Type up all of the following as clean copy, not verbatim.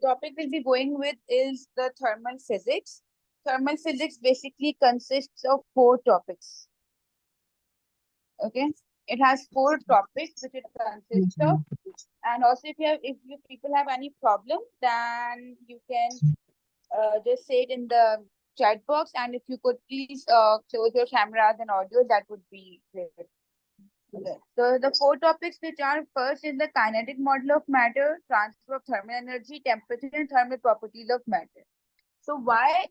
topic we'll be going with is the thermal physics. Thermal physics basically consists of four topics. Okay, it has four topics which it consists of. And also, if you people have any problem, then you can just say it in the chat box. And if you could please close your cameras and audio, that would be great. Okay. So the four topics which are first is the kinetic model of matter, transfer of thermal energy, temperature, and thermal properties of matter. So why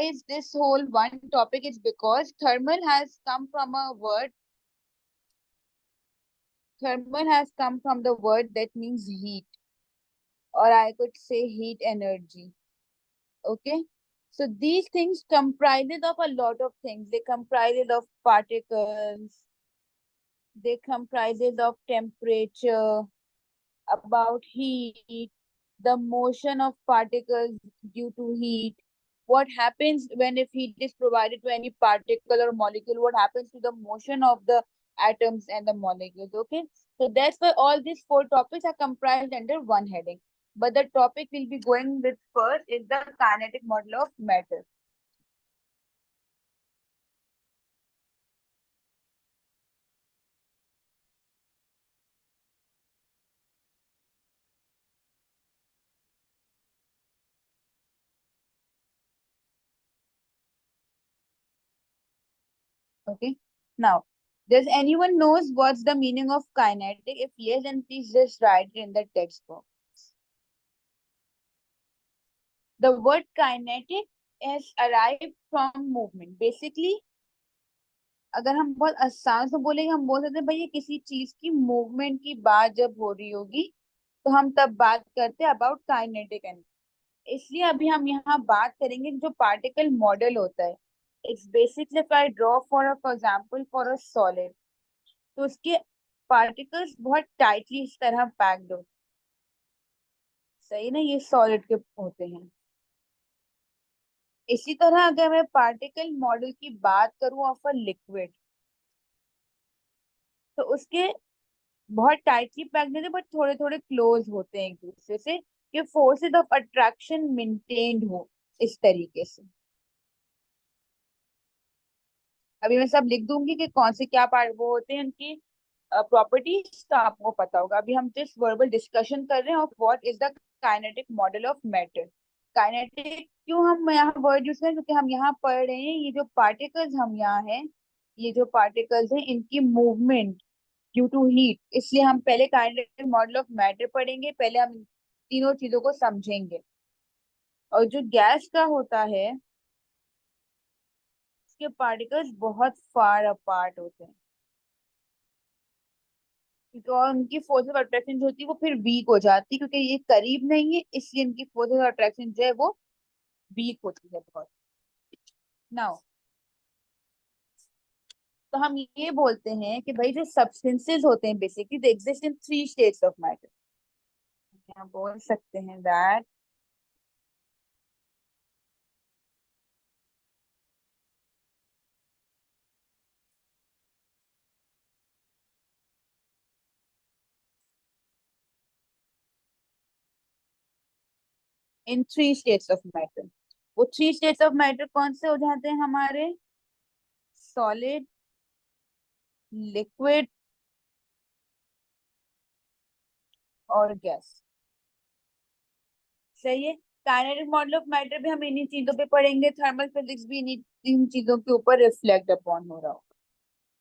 is this whole one topic? It's because thermal has come from the word that means heat, or I could say heat energy. Okay. So these things comprises of a lot of things. They comprises of particles, they comprises of temperature, about heat, the motion of particles due to heat. What happens when if heat is provided to any particle or molecule? What happens to the motion of the atoms and the molecules? Okay, so that's why all these four topics are comprised under one heading. But the topic we'll be going with first is the kinetic model of matter. Okay. Now, does anyone knows what's the meaning of kinetic? If yes, then please just write it in the text box. The word kinetic is arrived from movement. Basically, अगर हम बहुत आसान से बोलेंगे, हम बोल सकते हैं भाई ये किसी चीज की मूवमेंट की बात जब हो रही होगी तो हम तब बात करते हैं अबाउट काइनेटिक एनर्जी। इसलिए अभी हम यहाँ बात करेंगे कि जो पार्टिकल मॉडल होता है, it's basically if I draw for example for a solid, तो उसके पार्टिकल्स बहुत टाइटली इस तरह पैक्ड होते हैं। सही ना, ये सॉलिड के होते हैं। इसी तरह अगर मैं पार्टिकल मॉडल की बात करूं ऑफ अ लिक्विड, तो उसके बहुत टाइटली पैक्ड नहीं, बट थोड़े थोड़े क्लोज होते हैं एक दूसरे से, कि फोर्सेस ऑफ अट्रैक्शन मेंटेन्ड हो इस तरीके से। अभी मैं सब लिख दूंगी कि कौन से क्या पार्ट वो होते हैं, उनकी प्रॉपर्टीज तो आपको पता होगा। अभी हम जस्ट वर्बल डिस्कशन कर रहे हैं of what is the kinetic model of matter. Kinetic क्यों हम यहाँ वर्ड यूज करें, क्योंकि हम यहाँ पढ़ रहे हैं ये जो पार्टिकल्स हम यहाँ हैं, ये जो पार्टिकल्स हैं इनकी मूवमेंट ड्यू टू हीट, इसलिए हम पहले काइनेटिक मॉडल ऑफ मैटर पढ़ेंगे। पहले हम इन तीनों चीजों को समझेंगे। और जो गैस का होता है, उसके पार्टिकल्स बहुत फार अपार्ट होते हैं, क्योंकि और उनकी फोर्स ऑफ अट्रैक्शन जो होती है वो फिर वीक हो जाती है, क्योंकि ये करीब नहीं है, इसलिए इनकी फोर्स ऑफ अट्रैक्शन जो है वो वीक होती है बहुत। नाउ, तो हम ये बोलते हैं कि भाई जो सब्सटेंसेस होते हैं basically they exist in three states of matter. यहाँ बोल सकते हैं that in three states of matter. वो थ्री स्टेट्स ऑफ मैटर कौन से हो जाते हैं हमारे? सॉलिड, लिक्विड और गैस। सही है। काइनेटिक मॉडल ऑफ मैटर भी हम इन्हीं चीजों पे पढ़ेंगे, थर्मल फिजिक्स भी इन्हीं इन चीजों के ऊपर रिफ्लेक्ट अपॉन हो रहा होगा।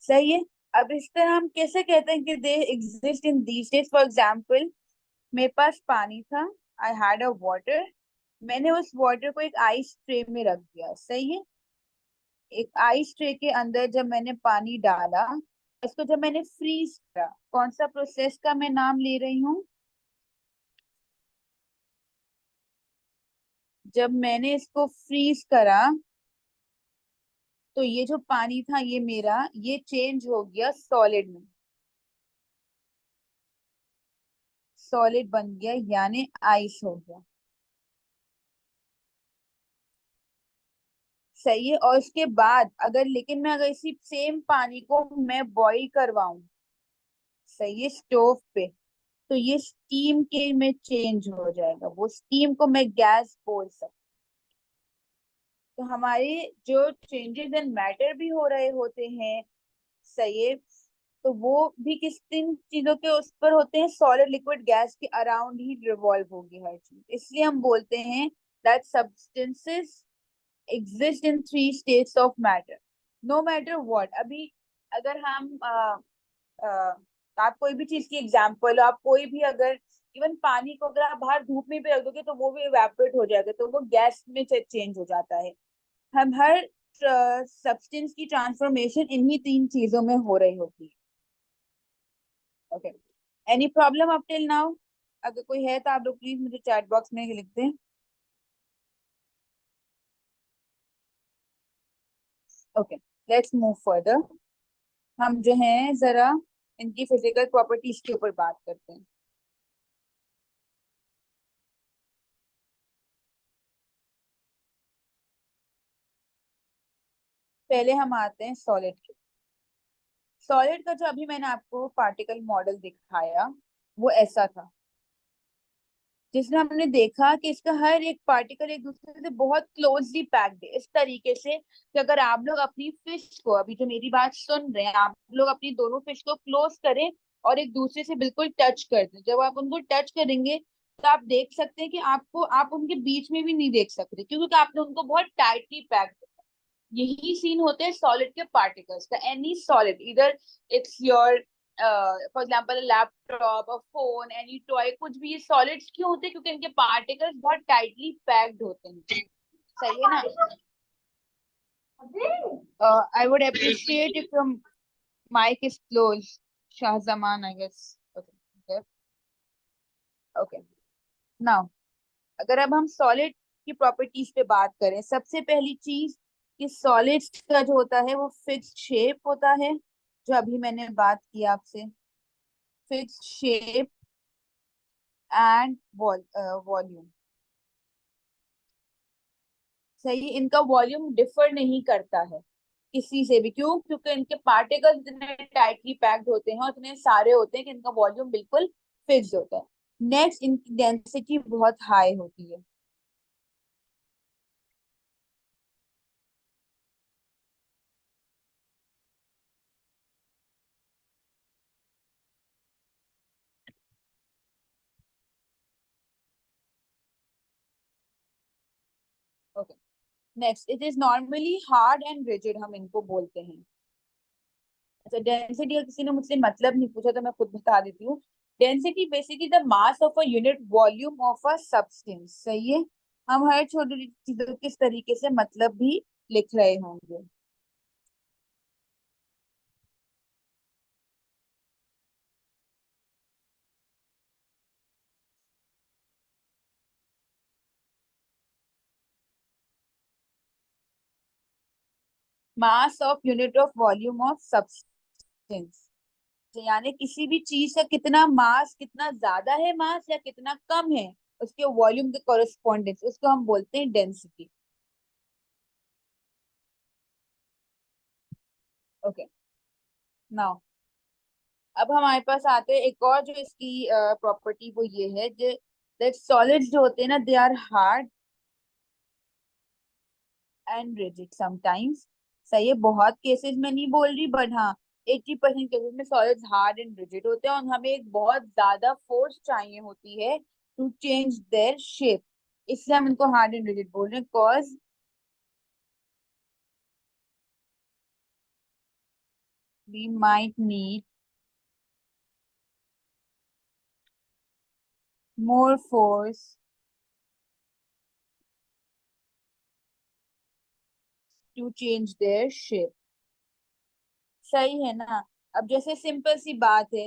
सही है। अब इस तरह हम कैसे कहते हैं कि they exist in these days? For example, मेरे पास पानी था, आई हैड अ वाटर, मैंने उस वाटर को एक आइस ट्रे में रख दिया। सही है। एक आइस ट्रे के अंदर जब मैंने पानी डाला, इसको जब मैंने फ्रीज करा, कौन सा प्रोसेस का मैं नाम ले रही हूँ? जब मैंने इसको फ्रीज करा, तो ये जो पानी था ये मेरा, ये चेंज हो गया सॉलिड में, सॉलिड बन गया, यानी आइस हो गया। सही है। और उसके बाद अगर लेकिन मैं अगर इसी सेम पानी को मैं बॉईल करवाऊं, सही है, स्टोव पे, तो ये स्टीम के में चेंज हो जाएगा, वो स्टीम को मैं गैस बोल सकती। तो हमारे जो चेंजेस इन मैटर भी हो रहे होते हैं, सही है, तो वो भी किस तीन चीजों के उस पर होते हैं, सॉलिड लिक्विड गैस के अराउंड ही रिवॉल्व होगी हर चीज। इसलिए हम बोलते हैं that substances exist in three states of matter, no matter what. अभी अगर हम आप कोई भी चीज की एग्जांपल, आप कोई भी अगर इवन पानी को अगर आप बाहर धूप में भी रख दोगे तो वो भी इवेपोरेट हो जाएगा, तो वो गैस में चेंज हो जाता है। हम हर सब्सटेंस की ट्रांसफॉर्मेशन इन्हीं तीन चीजों में हो रही होती है। Okay, any problem up till now? अगर कोई है तो आप लोग प्लीज मुझे चैट बॉक्स में लिख दें। Okay, let's move further. हम जो है जरा इनकी फिजिकल प्रॉपर्टीज के ऊपर बात करते हैं। पहले हम आते हैं सॉलिड के। सॉलिड का जो अभी मैंने आपको पार्टिकल मॉडल दिखाया वो ऐसा था, जिसमें हमने देखा कि इसका हर एक पार्टिकल एक दूसरे से बहुत क्लोजली पैक्ड है, इस तरीके से कि अगर आप लोग अपनी फिश को, अभी जो मेरी बात सुन रहे हैं, आप लोग अपनी दोनों फिश को क्लोज करें और एक दूसरे से बिल्कुल टच कर दें, जब आप उनको टच करेंगे तो आप देख सकते हैं कि आपको, आप उनके बीच में भी नहीं देख सकते क्योंकि आपने उनको बहुत टाइटली पैक। यही सीन होते हैं सॉलिड के पार्टिकल्स का। एनी सॉलिड, इधर it's your for example laptop, a phone, any toy, कुछ भी, ये सॉलिड्स क्यों होते हैं? क्योंकि इनके पार्टिकल्स बहुत टाइटली पैक्ड होते हैं। सही है ना? I would appreciate if your mic is close, Shahzaman, I guess. Okay, okay, now अगर अब हम सॉलिड की प्रॉपर्टीज पे बात करें, सबसे पहली चीज कि सॉलिड्स का जो होता है वो फिक्स्ड शेप होता है, जो अभी मैंने बात की आपसे, फिक्स्ड शेप एंड वॉल्यूम। सही, इनका वॉल्यूम डिफर नहीं करता है किसी से भी। क्यों? क्योंकि इनके पार्टिकल्स इतने टाइटली पैक्ड होते हैं और इतने सारे होते हैं कि इनका वॉल्यूम बिल्कुल फिक्स्ड होता है। नेक्स्ट, इनकी डेंसिटी बहुत हाई होती है। Okay, next, it is normally hard and rigid, हम इनको बोलते हैं। अच्छा, डेंसिटी का किसी ने मुझसे मतलब नहीं पूछा तो मैं खुद बता देती हूँ। Density basically the mass of a unit volume of a substance. सही है, हम हर छोटी चीजों किस तरीके से मतलब भी लिख रहे होंगे। मास of unit of volume of substance, यानी किसी भी चीज का कितना मास, कितना ज्यादा है मास या कितना कम है, उसके वॉल्यूम के कॉरेस्पॉन्डेंस, उसको हम बोलते हैं डेंसिटी। ओके, नाउ अब हमारे पास आते हैं एक और जो इसकी प्रॉपर्टी, वो ये है जो दैट सॉलिड्स जो होते हैं ना, they are hard and rigid sometimes. सही है, बहुत केसेस में नहीं बोल रही, बट हाँ 80% केसेस में सॉलिड्स हार्ड एंड रिजिड होते हैं और हमें एक बहुत ज्यादा फोर्स चाहिए होती है टू चेंज देयर शेप, इसलिए हम इनको हार्ड एंड रिजिड बोल रहे हैं। Cause we might need more force to change their shape. सही है ना? अब जैसे सिंपल सी बात है,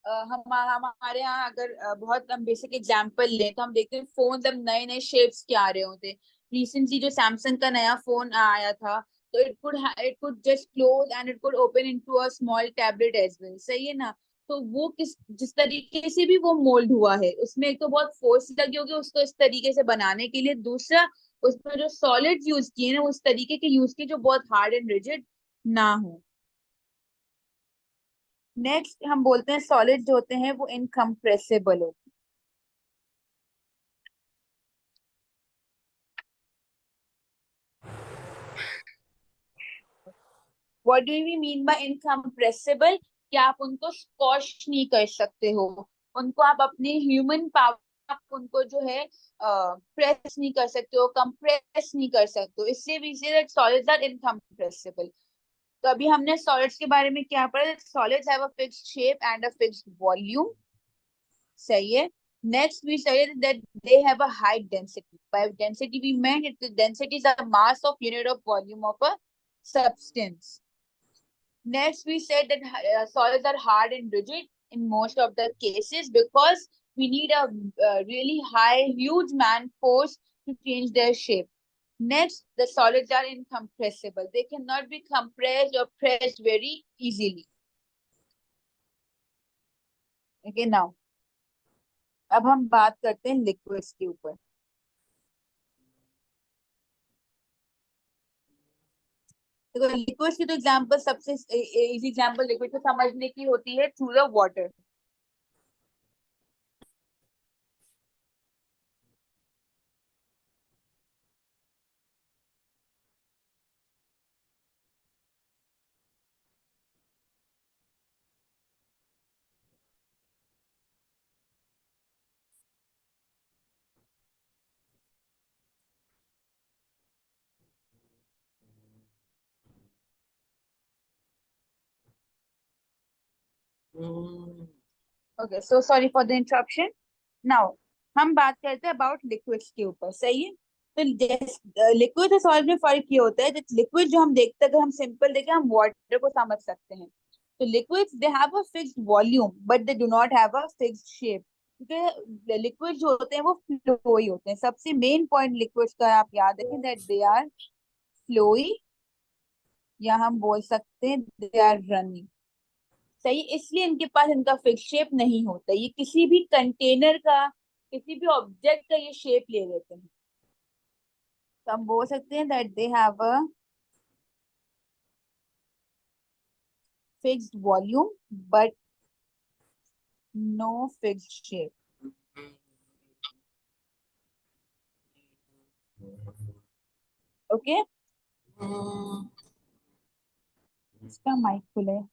हम हमारे यहाँ अगर बहुत हम बेसिक एग्जांपल लें तो हम देखते हैं फोन अब नए नए शेप्स के आ रहे होते हैं। रिसेंटली जो सैमसंग का नया फोन आया था, तो it could just close and it could open into a small tablet as well. सही है ना? तो वो किस जिस तरीके से भी वो मोल्ड हुआ है, उसमें एक तो बहुत फोर्स लगी होगी उसको इस तरीके से बनाने के लिए, दूसरा उसमें जो सॉलिड यूज किए ना उस तरीके के यूज किए जो बहुत हार्ड एंड रिजिड ना हो। नेक्स्ट हम बोलते हैं सॉलिड जो होते हैं वो इनकम्प्रेसिबल होते हैं। What do we mean by incompressible? कि आप उनको स्क्वॉश नहीं कर सकते हो, उनको आप अपने ह्यूमन पावर, आप उनको जो है प्रेस नहीं कर सकते हो, कंप्रेस नहीं कर सकते हो, इसलिए we say that solids are incompressible. तो अभी हमने सॉलिड्स के बारे में क्या पढ़ा? Solids have a fixed shape and a fixed volume. सही है। Next we studied that they have a high density. By density we meant it density is the mass of unit of volume of a substance. Next, we said that solids are hard and rigid in most of the cases because we need a really high, huge man force to change their shape. Next, the solids are incompressible. They cannot be compressed or pressed very easily. Okay, now, अब हम बात करते हैं liquids के ऊपर। देखो liquids की तो एग्जांपल सबसे इजी एग्जांपल लिक्विड को समझने की होती है through the water. Okay, so sorry for the interruption. Now हम बात करते हैं अबाउट लिक्विड्स के ऊपर। सही है। तो लिक्विड और सॉलिड में फर्क ये होता है, लिक्विड जो हम देखते हैं, अगर हम सिंपल देखें हम वाटर को समझ सकते हैं। तो liquids they have a fixed volume but they do not have a fixed shape, क्योंकि लिक्विड जो होते हैं वो फ्लोई होते हैं। सबसे मेन पॉइंट लिक्विड्स का आप याद रखें दैट दे आर फ्लोई, या हम बोल सकते हैं दे आर रनिंग। सही, इसलिए इनके पास इनका फिक्स शेप नहीं होता, ये किसी भी कंटेनर का, किसी भी ऑब्जेक्ट का ये शेप ले लेते हैं। तो हम बोल सकते हैं that they have a fixed volume but no fixed shape. Okay, इसका माइक खुला है।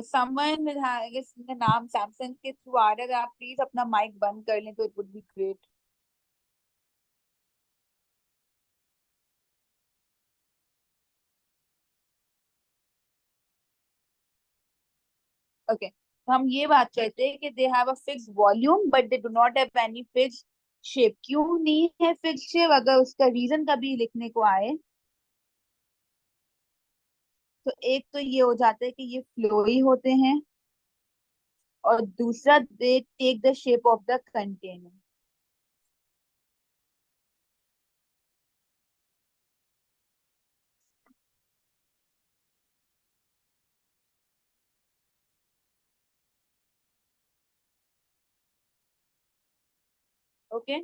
समवन जिसका नाम सैमसंग के थ्रू आ रहा है, अगर आप प्लीज अपना माइक बंद कर लें तो it would be great. Okay, तो हम ये बात करते हैं कि दे have a fix volume but they do not have any fix shape. क्यों नहीं है फिक्स शेप? अगर उसका रीजन कभी लिखने को आए तो एक तो ये हो जाता है कि ये फ्लोई होते हैं, और दूसरा they take the shape of the container. Okay,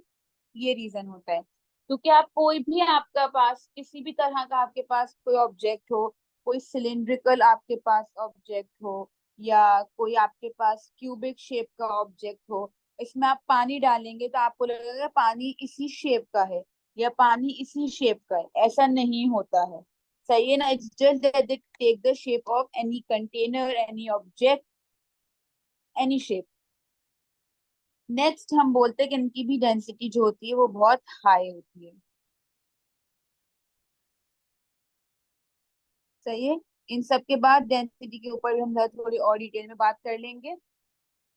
ये रीजन होता है। क्योंकि आप कोई भी, आपका पास किसी भी तरह का, आपके पास कोई ऑब्जेक्ट हो, कोई सिलिंड्रिकल आपके पास ऑब्जेक्ट हो, या कोई आपके पास क्यूबिक शेप का ऑब्जेक्ट हो, इसमें आप पानी डालेंगे तो आपको लगेगा पानी इसी शेप का है या पानी इसी शेप का है। ऐसा नहीं होता है। सही है ना? It's just that they take the shape of any container, any object, any shape. Next हम बोलते हैं कि इनकी भी डेंसिटी जो होती है वो बहुत हाई होती है। सही है। इन सब के बाद डेंसिटी के ऊपर भी हम थोड़ी और डिटेल में बात कर लेंगे।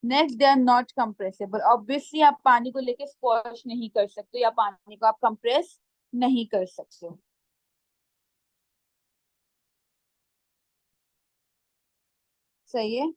Next, they are not compressible. Obviously आप पानी को लेके स्क्वॉश नहीं कर सकते, या पानी को आप कंप्रेस नहीं कर सकते। सही है।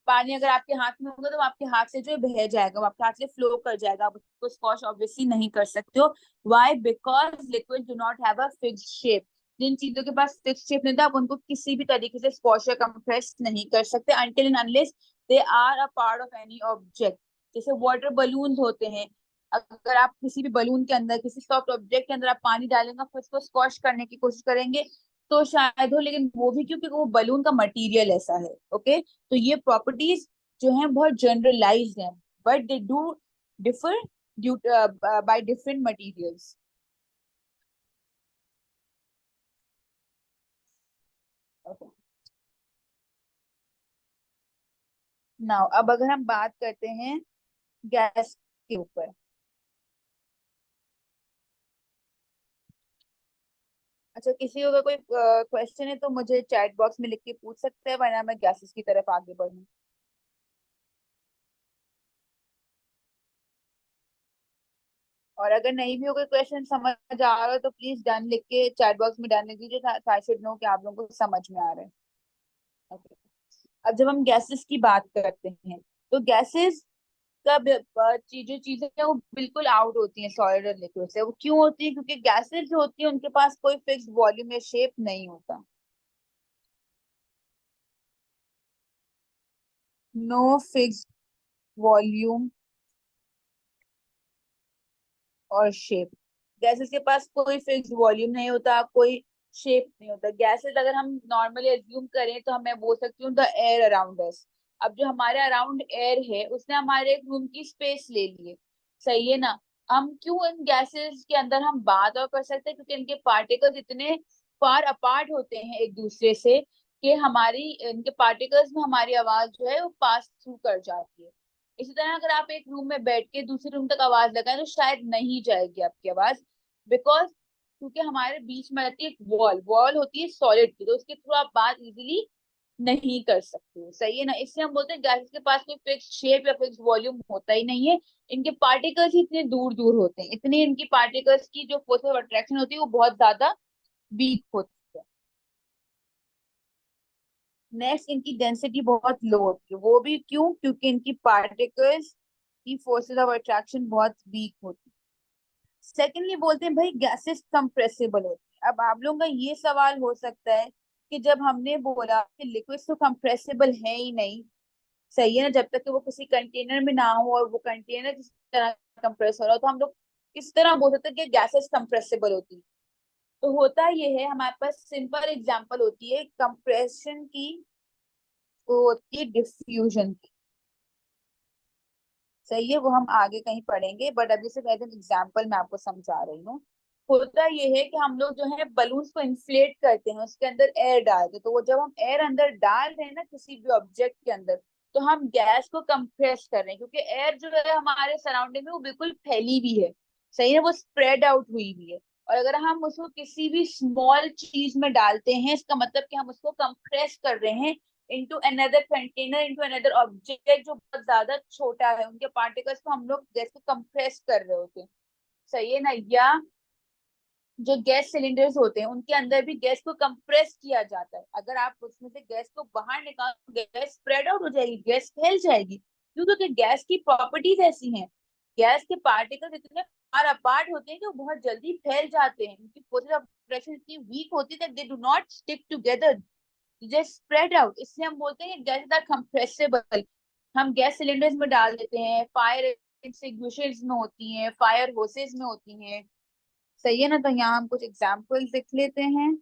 पानी अगर आपके हाथ में होगा तो वो आपके हाथ से जो है बह जाएगा, वो आपके हाथ से फ्लो कर जाएगा, आप उसको स्क्वॉश ऑब्वियसली नहीं कर सकते हो। Why? Because liquid do not have a fixed shape. जिन चीजों के पास फिक्स्ड शेप नहीं था, आप उनको किसी भी तरीके से स्क्वॉश या कंप्रेस नहीं कर सकते until and unless they are a part of any object. जैसे वाटर बलून होते हैं, अगर आप किसी भी बलून के अंदर, किसी सॉफ्ट ऑब्जेक्ट के अंदर आप पानी डालेंगे, फिर उसको स्क्वॉश करने की कोशिश करेंगे, तो शायद हो, लेकिन वो भी क्योंकि वो बलून का मटेरियल ऐसा है। ओके, तो ये प्रॉपर्टीज जो है बहुत जनरलाइज्ड हैं, but they do differ due by different materials. Okay, now अब अगर हम बात करते हैं गैस के ऊपर। अच्छा, किसी को अगर कोई क्वेश्चन है तो मुझे चैट बॉक्स में लिख के पूछ सकते हैं, वरना मैं गैसेस की तरफ आगे बढ़ूँ। और अगर नहीं भी होगा क्वेश्चन समझ आ रहा हो तो प्लीज डन लिख के चैट बॉक्स में डालने दीजिए, आई शुड नो कि आप लोगों को समझ में आ रहा है। Okay. अब जब हम गैसेस की बात करते हैं तो गैसेस का जो चीजें हैं वो बिल्कुल आउट होती हैं सॉलिड और लिक्विड से। वो क्यों होती है? क्योंकि गैसेस जो होती है उनके पास कोई फिक्स वॉल्यूम या शेप नहीं होता। नो फिक्स वॉल्यूम और शेप। गैसेस के पास कोई फिक्स वॉल्यूम नहीं होता, कोई शेप नहीं होता। गैसेस अगर हम नॉर्मली एज्यूम करें तो मैं बोल सकती हूँ द एयर अराउंड अस। अब जो हमारे अराउंड एयर है उसने हमारे एक रूम की स्पेस ले ली है, सही है ना। हम क्यों इन गैसेस के अंदर हम बात और कर सकते हैं? क्योंकि इनके पार्टिकल्स इतने फार अपार्ट होते हैं एक दूसरे से कि हमारी इनके पार्टिकल्स में हमारी आवाज जो है वो पास थ्रू कर जाती है। इसी तरह अगर आप एक रूम में बैठ के दूसरे रूम तक आवाज लगाएं तो शायद नहीं जाएगी आपकी आवाज, बिकॉज क्योंकि हमारे बीच में रहती है एक वॉल। वॉल होती है सॉलिड की, तो उसके थ्रू आप बात इजीली नहीं कर सकते हो, सही है ना। इसलिए हम बोलते हैं गैसेस के पास कोई फिक्स शेप या फिक्स वॉल्यूम होता ही नहीं है। इनके पार्टिकल्स ही इतने दूर दूर होते हैं, इतनी इनकी पार्टिकल्स की जो फोर्स ऑफ अट्रैक्शन होती है वो बहुत ज्यादा वीक होती है। नेक्स्ट, इनकी डेंसिटी बहुत लो होती है। वो भी क्यों? क्योंकि इनकी पार्टिकल्स की फोर्सेस ऑफ अट्रैक्शन बहुत वीक होती है। सेकेंडली बोलते हैं भाई गैसेस कंप्रेसिबल होती है। अब आप लोगों का ये सवाल हो सकता है कि जब हमने बोला कि लिक्विड्स तो कंप्रेसिबल है ही नहीं, सही है ना, जब तक कि वो किसी कंटेनर में ना हो और वो कंटेनर किसी तरह कंप्रेस हो रहा हो, तो हम लोग किस तरह बोल सकते हैं कि गैसेस कंप्रेसिबल होती है? तो होता ये है, हमारे पास सिंपल एग्जांपल होती है कंप्रेशन की, वो होती है डिफ्यूजन की। सही है, वो हम आगे कहीं पढ़ेंगे, बट अभी सिर्फ एज एन एग्जाम्पल मैं आपको समझा रही हूँ। होता ये है कि हम लोग जो है बलून्स को इन्फ्लेट करते हैं, उसके अंदर एयर डालते हैं। तो वो जब हम एयर अंदर डाल रहे हैं ना किसी भी ऑब्जेक्ट के अंदर, तो हम गैस को कंप्रेस कर रहे हैं, क्योंकि एयर जो है हमारे सराउंडिंग में वो बिल्कुल फैली हुई है, सही है, वो स्प्रेड आउट हुई हुई है। और अगर हम उसको किसी भी स्मॉल चीज में डालते हैं, इसका मतलब कि हम उसको कंप्रेस कर रहे हैं into another container, into another object जो बहुत ज्यादा छोटा है। उनके पार्टिकल्स को हम लोग गैस को कंप्रेस कर रहे होते हैं, सही है ना। या जो गैस सिलेंडर्स होते हैं उनके अंदर भी गैस को कंप्रेस किया जाता है। अगर आप उसमें से गैस को बाहर निकालो, गैस स्प्रेड आउट हो जाएगी, गैस फैल जाएगी। क्यों? क्योंकि गैस की प्रॉपर्टीज ऐसी हैं, गैस के पार्टिकल्स इतने फार अपार्ट होते हैं कि वो बहुत जल्दी फैल जाते हैं। उनकी फोर्सेस ऑफ प्रेशर इतनी वीक होती है that they do not stick together, just spread out. इसलिए हम बोलते हैं गैसेस आर कंप्रेसिबल। हम गैस सिलेंडर्स में डाल देते हैं, फायर एक्सटिंग्विशर्स में होती हैं, फायर होसेस में होती हैं, सही है ना। तो यहाँ हम कुछ एग्जाम्पल्स लिख लेते हैं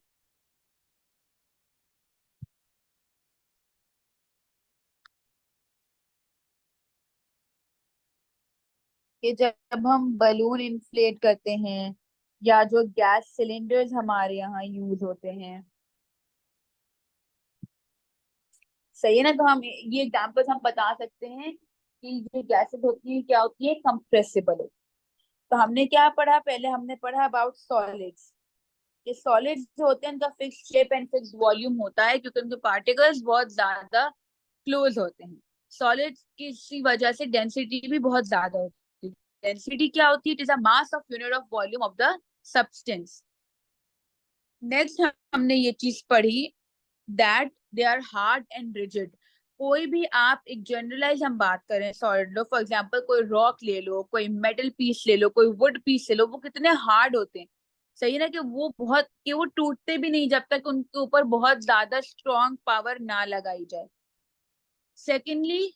कि जब हम बलून इन्फ्लेट करते हैं या जो गैस सिलेंडर्स हमारे यहाँ यूज होते हैं, सही है ना, तो हम ये एग्जाम्पल्स हम बता सकते हैं कि जो गैसेस होती है क्या होती है, कंप्रेसिबल होती है। तो हमने क्या पढ़ा? पहले हमने पढ़ा अबाउट सॉलिड्स। ये सॉलिड्स जो होते हैं उनका fix shape and fix volume होता है, क्योंकि उनके पार्टिकल्स बहुत ज्यादा क्लोज होते हैं। सॉलिड्स की इसी वजह से डेंसिटी भी बहुत ज्यादा होती है। डेंसिटी क्या होती है? It is a mass of unit of volume of the substance. Next हमने ये चीज पढ़ी that they are hard and rigid. कोई भी आप एक जनरलाइज हम बात करें सॉलिड लो, फॉर एग्जांपल कोई रॉक ले लो, कोई मेटल पीस ले लो, कोई वुड पीस ले लो, वो कितने हार्ड होते हैं, सही है ना, कि वो बहुत, कि वो टूटते भी नहीं जब तक उनके ऊपर बहुत ज्यादा स्ट्रॉन्ग पावर ना लगाई जाए। सेकेंडली,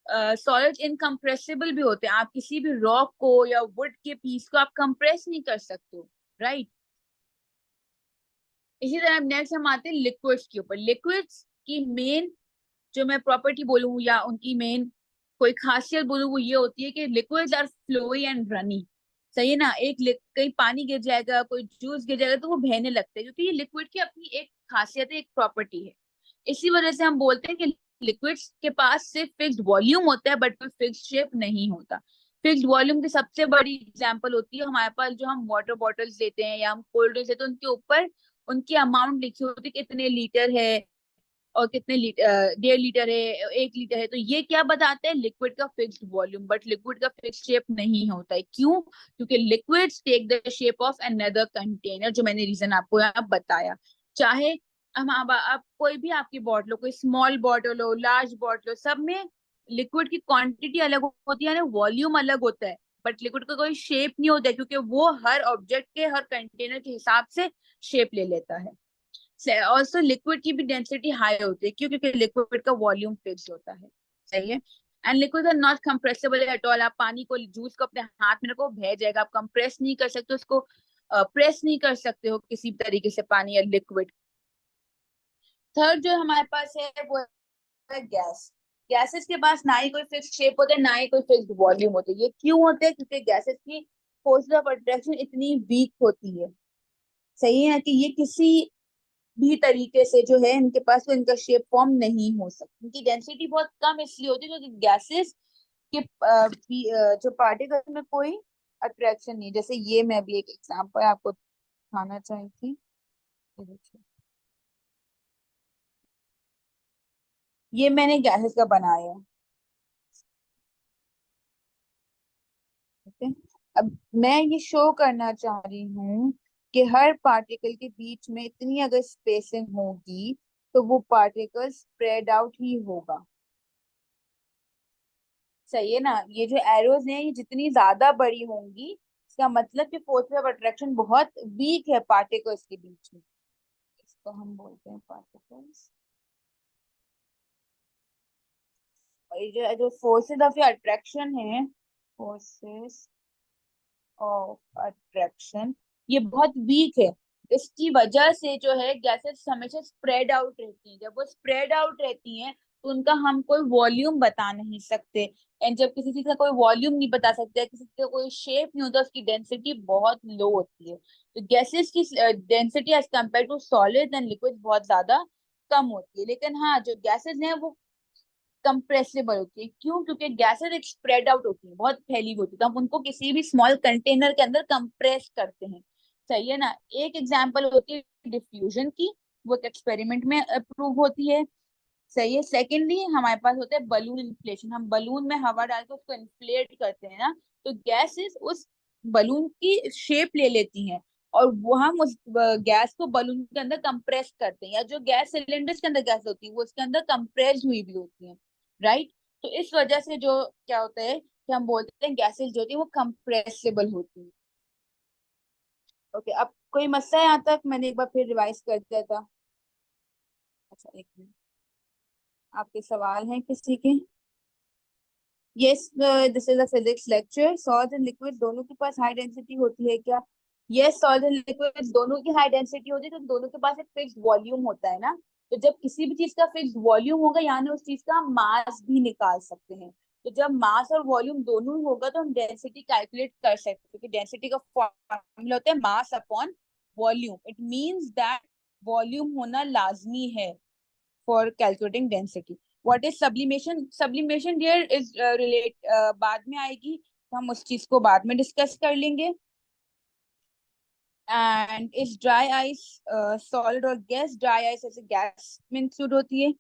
सॉलिड इनकम्प्रेसिबल भी होते हैं। आप किसी भी रॉक को या वुड के पीस को आप कंप्रेस नहीं कर सकते हो, राइट। इसी तरह नेक्स्ट हम आते हैं लिक्विड्स के ऊपर। लिक्विड्स की मेन जो मैं प्रॉपर्टी बोलूँ या उनकी मेन कोई खासियत बोलूँ वो ये होती है कि liquids are flowy and runny. सही है ना। कहीं पानी गिर जाएगा, कोई जूस गिर जाएगा तो वो बहने लगते हैं, क्योंकि ये लिक्विड की अपनी एक खासियत है, एक प्रॉपर्टी है। इसी वजह से हम बोलते हैं कि लिक्विड्स के पास सिर्फ फिक्स्ड वॉल्यूम होता है बट कोई फिक्स्ड शेप नहीं होता। फिक्स्ड वॉल्यूम की सबसे बड़ी एग्जांपल होती है हमारे पास जो हम वाटर बॉटल्स लेते हैं या हम कोल्ड ड्रिंक्स लेते हैं, उनके ऊपर उनकी अमाउंट लिखी होती है कितने लीटर है और कितने लीटर, 1.5 लीटर है, 1 लीटर है। तो ये क्या बताते हैं, लिक्विड का फिक्स्ड वॉल्यूम। बट लिक्विड का फिक्स्ड शेप नहीं होता है। क्यों? क्योंकि liquids take the shape of another container, जो मैंने रीजन आपको यहाँ बताया। चाहे हम आप कोई भी आपकी बॉटल हो, कोई स्मॉल बॉटल हो, लार्ज बॉटल हो, सब में लिक्विड की क्वांटिटी अलग होती है, वॉल्यूम अलग होता है। बट लिक्विड का कोई शेप नहीं होता है, क्योंकि वो हर ऑब्जेक्ट के, हर कंटेनर के हिसाब से शेप ले लेता है। ऑल्सो लिक्विड की भी डेंसिटी हाई होती है। क्यों? क्योंकि लिक्विड का वॉल्यूम फिक्स होता है। सही है। And liquid are not compressible at all. आप पानी को, जूस को अपने हाथ में रखो, बह जाएगा। आप कंप्रेस नहीं कर सकते उसको, प्रेस नहीं कर सकते हो किसी भी तरीके से पानी या लिक्विड। थर्ड जो हमारे पास है वो है गैस। गैसेस के पास ना ही कोई फिक्स शेप होता है, ना ही कोई फिक्स वॉल्यूम होता है। ये क्यों होते हैं? क्योंकि गैसेस की फोर्स ऑफ अट्रैक्शन इतनी वीक होती है। सही है कि ये किसी भी तरीके से जो है इनके पास तो इनका शेप फॉर्म नहीं हो सकती। इनकी डेंसिटी बहुत कम इसलिए होती है क्योंकि गैसेस के जो पार्टिकल्स में कोई अट्रैक्शन नहीं। जैसे ये मैं भी एक एग्जांपल आपको दिखाना चाही थी। ये देखिए, ये मैंने गैसेस का बनाया है। ठीक है। अब मैं ये शो करना चाह रही हूँ कि हर पार्टिकल के बीच में इतनी अगर स्पेसिंग होगी तो वो पार्टिकल स्प्रेड आउट ही होगा। सही है ना। ये जो एरोज हैं ये जितनी ज्यादा बड़ी होंगी, इसका मतलब कि फोर्स ऑफ अट्रैक्शन बहुत वीक है पार्टिकल्स के बीच में। इसको हम बोलते हैं पार्टिकल्स। और ये जो फोर्सेस ऑफ अट्रैक्शन है, फोर्सेस ऑफ अट्रैक्शन, ये बहुत वीक है। इसकी वजह से जो है गैसेस हमेशा स्प्रेड आउट रहती हैं। जब वो स्प्रेड आउट रहती हैं तो उनका हम कोई वॉल्यूम बता नहीं सकते। एंड जब किसी चीज का कोई वॉल्यूम नहीं बता सकते, किसी का कोई शेप नहीं होता, उसकी डेंसिटी बहुत लो होती है। तो गैसेस की density as compare to solid and liquid बहुत ज्यादा कम होती है। लेकिन हाँ, जो गैसेस हैं वो कंप्रेसिबल होती है। क्यों? क्योंकि गैसेस एक स्प्रेड आउट होती है, बहुत फैली हुई होती है, तो हम उनको किसी भी स्मॉल कंटेनर के अंदर कंप्रेस करते हैं। सही है ना। एक एग्जांपल होती है डिफ्यूजन की, वो एक एक्सपेरिमेंट में अप्रूव होती है। सही है। सेकेंडली हमारे पास होता है बलून इन्फ्लेशन। हम बलून में हवा डाल के उसको इन्फ्लेट करते हैं ना, तो गैसेस उस बलून की शेप ले लेती हैं और वो हम उस गैस को बलून के अंदर कंप्रेस करते हैं। या जो गैस सिलेंडर्स के अंदर गैस होती है वो उसके अंदर कंप्रेस हुई भी होती है। राइट। तो इस वजह से जो क्या होता है कि हम बोलते हैं गैसेस जो होती है वो कंप्रेसिबल होती है। ओके, अब कोई मसला है यहाँ तक? मैंने एक बार फिर रिवाइज कर दिया था। अच्छा, एक मिनट। आपके सवाल हैं किसी के? Yes, this is a physics lecture. Salt and liquid दोनों के पास हाई डेंसिटी होती है क्या? यस, सॉल्ट एंड लिक्विड दोनों की हाई डेंसिटी होती है, तो दोनों के पास एक फिक्स्ड वॉल्यूम होता है ना। तो जब किसी भी चीज का फिक्स्ड वॉल्यूम होगा, यानी उस चीज का मास भी निकाल सकते हैं। तो जब मास और वॉल्यूम दोनों ही होगा तो हम डेंसिटी कैलकुलेट कर सकते हैं, क्योंकि डेंसिटी का फॉर्मूला होता है mass upon volume. It means that volume होना लाजमी है for calculating density. What is sublimation? Sublimation dear is relate बाद में आएगी, तो हम उस चीज को बाद में डिस्कस कर लेंगे। And is dry ice solid और गैस? ड्राई आइस ऐसे गैस में इंक्लूड होती है।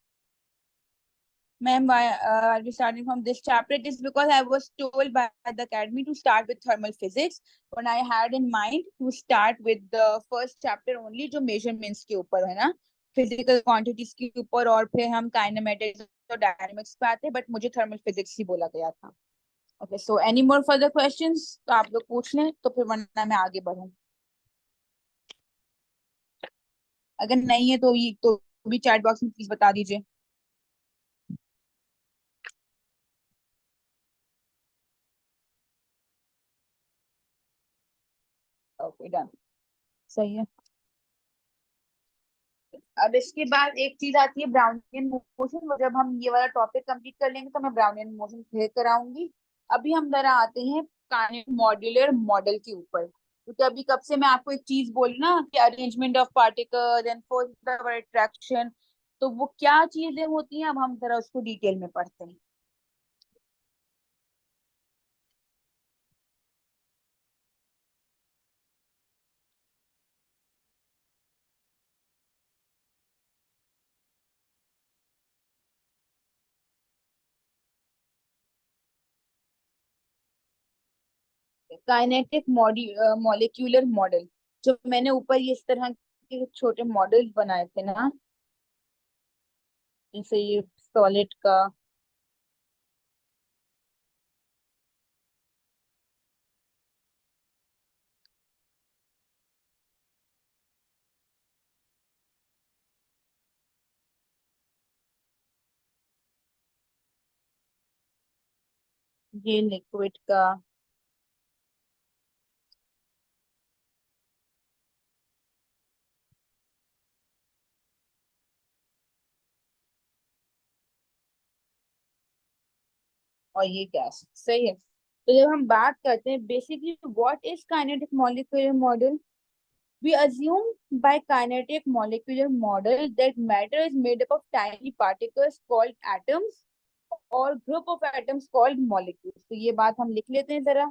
Ma'am, why are we starting from this chapter? It is because I was told by the academy to start with thermal physics, and I had in mind to start with the first chapter only, जो measurements के ऊपर है ना, physical quantities के ऊपर, और फिर हम kinematics और dynamics पे आते हैं, but मुझे thermal physics ही बोला गया था। Okay, so any more further questions? तो आप लोग पूछ लें, तो फिर वरना मैं आगे बढ़ूं। अगर नहीं है तो ये तो भी चैट बॉक्स में प्लीज बता दीजिए। Okay, done. सही है। अब इसके बाद एक चीज आती है ब्राउनियन मोशन। वो जब हम ये वाला टॉपिक कंप्लीट कर लेंगे तो मैं ब्राउनियन मोशन क्लियर कराऊंगी। अभी हम जरा आते हैं काइनेटिक मॉड्यूलर मॉडल के ऊपर। क्योंकि अभी कब से मैं आपको एक चीज बोली ना कि arrangement of particles and force of attraction, तो वो क्या चीजें होती हैं, अब हम जरा उसको डिटेल में पढ़ते हैं। काइनेटिक मॉलिक्यूलर मॉडल, जो मैंने ऊपर ये इस तरह के छोटे मॉडल्स बनाए थे ना, जैसे ये सॉलिड का, ये लिक्विड का, और ये गैस, सही है। तो जब हम बात करते हैं basically what is kinetic molecular model, we assume by kinetic molecular model that matter is made up of tiny particles called atoms or group of atoms called molecules। तो ये बात हम लिख लेते हैं जरा,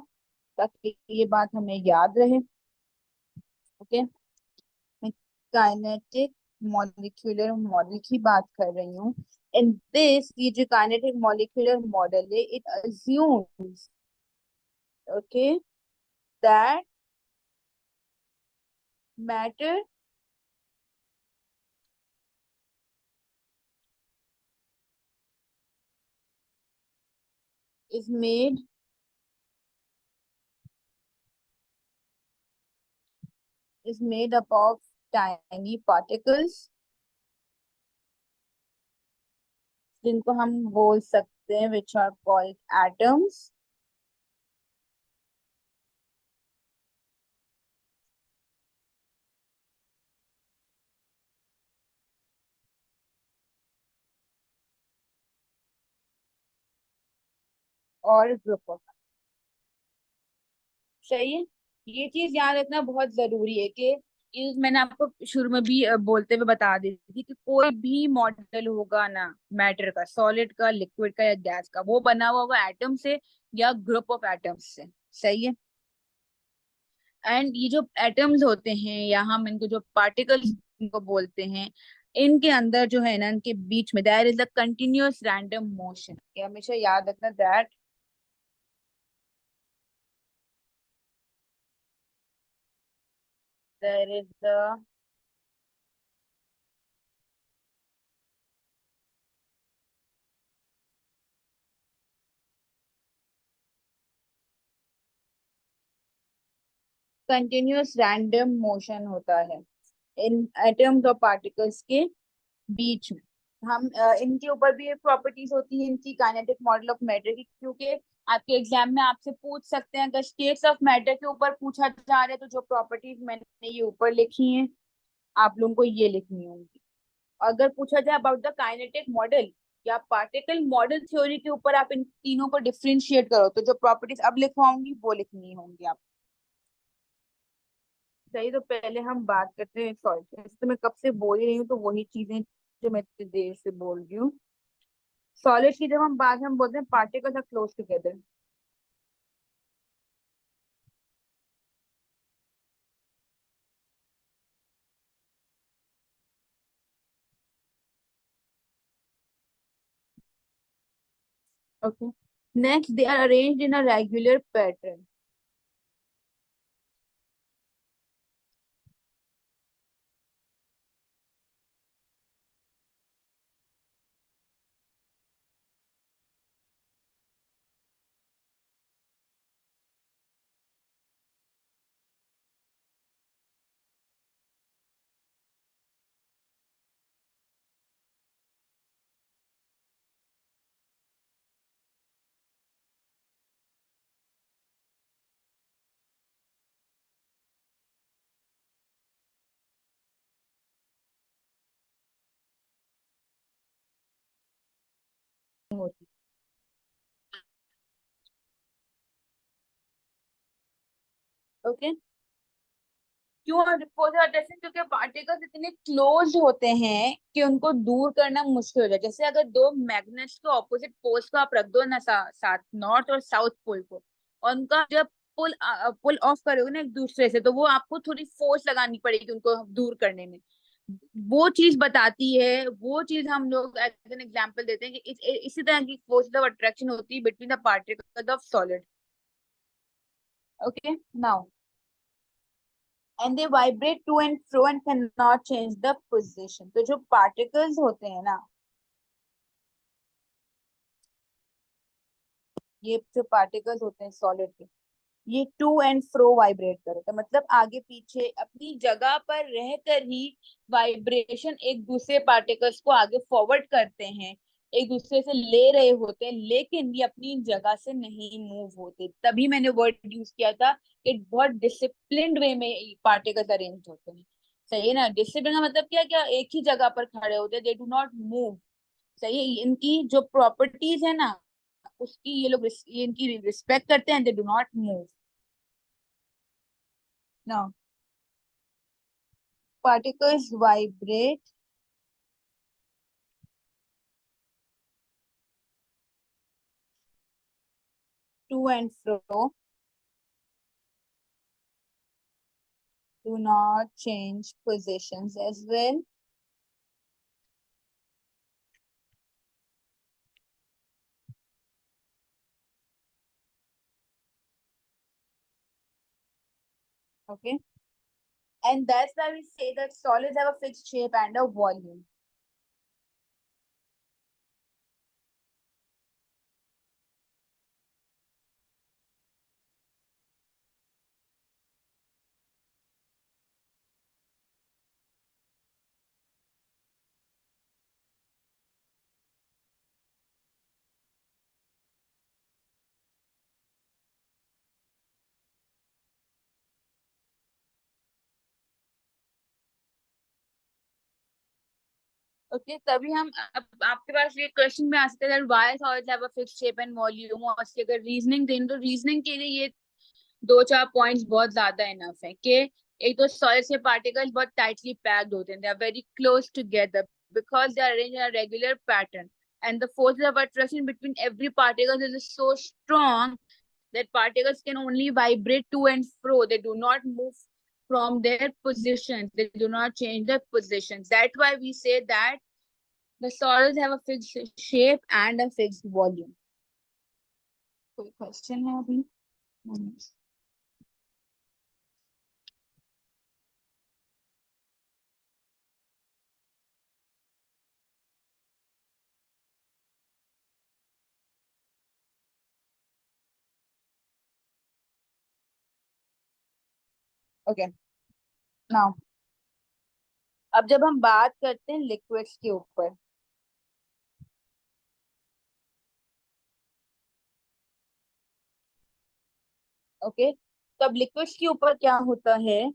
ताकि ये बात हमें याद रहे। ओके, मैं काइनेटिक मॉलिक्यूलर मॉडल की बात कर रही हूँ। इन दिस, ये जो काइनेटिक मॉलिक्यूलर मॉडल है, it assumes, okay, that matter is made up of tiny particles, जिनको हम बोल सकते हैं which are called atoms, और ग्रुप ऑफ। सही है। ये चीज याद रखना बहुत जरूरी है कि मैंने आपको शुरू में भी बोलते हुए बता दी थी कि कोई भी मॉडल होगा ना, मैटर का, सॉलिड का, लिक्विड का या गैस का, वो बना हुआ होगा एटम से या ग्रुप ऑफ एटम्स से। सही है। एंड ये जो एटम्स होते हैं या हम इनको जो पार्टिकल्स इनको बोलते हैं, इनके अंदर जो है ना, इनके बीच में there is a continuous random motion. ये हमेशा याद रखना, that there is the continuous random motion होता है इन एटम्स और पार्टिकल्स के बीच में। हम इनके ऊपर भी एक प्रॉपर्टीज होती है इनकी, काइनेटिक मॉडल ऑफ मैटर की, क्योंकि आपके एग्जाम में आपसे पूछ सकते हैं, अगर स्टेट्स ऑफ मैटर के ऊपर पूछा जा रहा है तो जो प्रॉपर्टीज मैंने ये ऊपर लिखी हैं आप लोगों को ये लिखनी होंगी। अगर पूछा जाए अबाउट द काइनेटिक मॉडल या पार्टिकल मॉडल थ्योरी के ऊपर आप इन तीनों को डिफरेंशिएट करो, तो जो प्रॉपर्टीज अब लिखवाऊंगी वो लिखनी होंगी आप। सही, तो पहले हम बात करते हैं सॉल्यूशन। तो मैं कब से बोल ही रही हूँ, तो वही चीजें जो मैं इतनी देर से बोल रही हूँ। सॉलिड की जब हम बात, हम बोलते हैं particles are close together. Okay, next they are arranged in a regular pattern. होती। ओके, क्यों पोलर अट्रैक्शन? क्योंकि पार्टिकल्स इतने क्लोज होते हैं कि उनको दूर करना मुश्किल हो जाए। जैसे अगर दो मैग्नेट्स के ऑपोजिट पोल्स को आप रख दो ना, साथ नॉर्थ और साउथ पोल को, और उनका जब पुल ऑफ करोगे ना एक दूसरे से, तो वो आपको थोड़ी फोर्स लगानी पड़ेगी उनको दूर करने में। वो चीज बताती है, वो चीज हम लोग एज एन एग्जांपल देते हैं कि इसी तरह की फोर्स ऑफ अट्रैक्शन होती है between the particles of solid. Okay, now and they vibrate to and fro and can not change the position. तो जो पार्टिकल्स होते हैं ना, ये जो पार्टिकल्स होते हैं सॉलिड के, ये टू एंड फ्रो वाइब्रेट करे, तो मतलब आगे पीछे अपनी जगह पर रहकर ही वाइब्रेशन एक दूसरे पार्टिकल्स को आगे फॉरवर्ड करते हैं, एक दूसरे से ले रहे होते हैं, लेकिन ये अपनी जगह से नहीं मूव होते। तभी मैंने वर्ड यूज किया था कि बहुत डिसिप्लिन्ड वे में पार्टिकल्स अरेंज होते हैं। सही है ना? डिसिप्लिन का मतलब क्या? क्या एक ही जगह पर खड़े होते हैं, दे डू नॉट मूव। सही है? इनकी जो प्रॉपर्टीज है ना, उसकी ये लोग ये इनकी रिस्पेक्ट करते हैं, they do not move. Now, particles vibrate to and fro, do not change positions as well. Okay. And that's why we say that solids have a fixed shape and a volume. Okay, तभी हम अब आपके पास ये question में आ सकते हैं why solids have a fixed shape and volume, और उसकी अगर रीजनिंग दें तो रीजनिंग के लिए ये दो चार पॉइंट्स बहुत ज्यादा इनफ है कि एक तो सॉलिड के पार्टिकल्स बहुत टाइटली पैक्ड होते हैं, they are very close together because they are arranged in a regular pattern, and the force of attraction between every particle is so strong that particles can only vibrate to and fro. They do not move from their positions. They do not change their positions. That's why we say that the solids have a fixed shape and a fixed volume. कोई question है अभी? Okay, now अब जब हम बात करते हैं liquids के ऊपर, ओके, तो अब लिक्विड्स के ऊपर क्या होता है,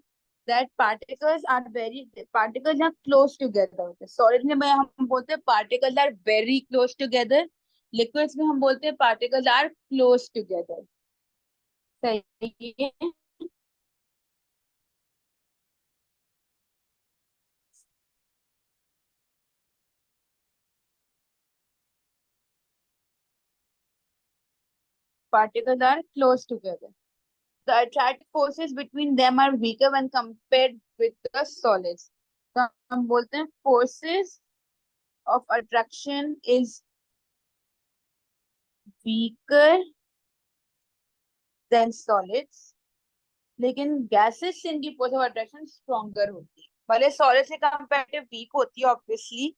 that particles are close together होते हैं। सॉलिड में हम बोलते हैं particles are very close together, liquids में हम बोलते हैं पार्टिकल्स आर क्लोज टुगेदर। सही है? Particles are close together, the attractive forces between them are weaker when compared with the solids. तो हम बोलते हैं forces of attraction is weaker than solids, लेकिन गैसेस से इनकी फोर्स ऑफ अट्रैक्शन स्ट्रॉन्गर होती है। भले सॉलिड से कंपैरेटिव वीक होती है ऑब्वियसली,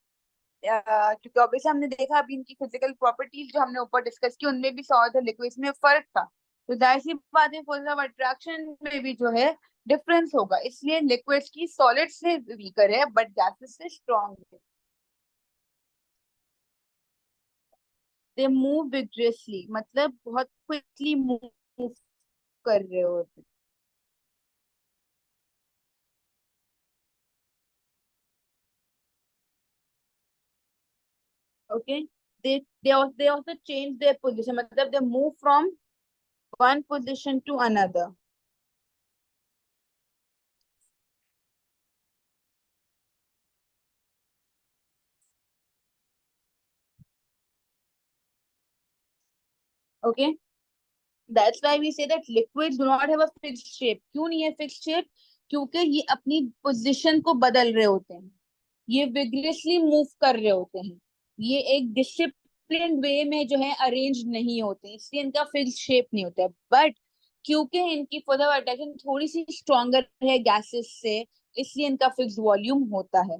क्योंकि ऑब्वियसली हमने देखा अभी इनकी फिजिकल प्रॉपर्टीज जो हमने ऊपर डिस्कस की, उनमें भी सॉलिड और लिक्विड्स में फर्क था। तो जाहिर सी बात है फोर्स ऑफ अट्रैक्शन में भी जो है डिफरेंस होगा, इसलिए लिक्विड्स की सॉलिड से वीकर है बट गैसेस से स्ट्रॉन्ग है। दे मूव विग्रेसली, मतलब बहुत क्विकली मूव कर रहे होते। Okay, they also change their position, मतलब they move from one position to another. Okay, that's why we say that liquids do not have a fixed shape. क्यों नहीं है fixed shape? क्योंकि ये अपनी पोजीशन को बदल रहे होते हैं, ये विग्रेसली मूव कर रहे होते हैं, ये एक डिसिप्लिन वे में जो है अरेंज नहीं होते, इसलिए इनका फिक्स शेप नहीं होता है। बट क्योंकि इनकी फोर्स ऑफ अट्रैक्शन थोड़ी सी स्ट्रॉन्गर है गैसेस से, इसलिए इनका फिक्स वॉल्यूम होता है।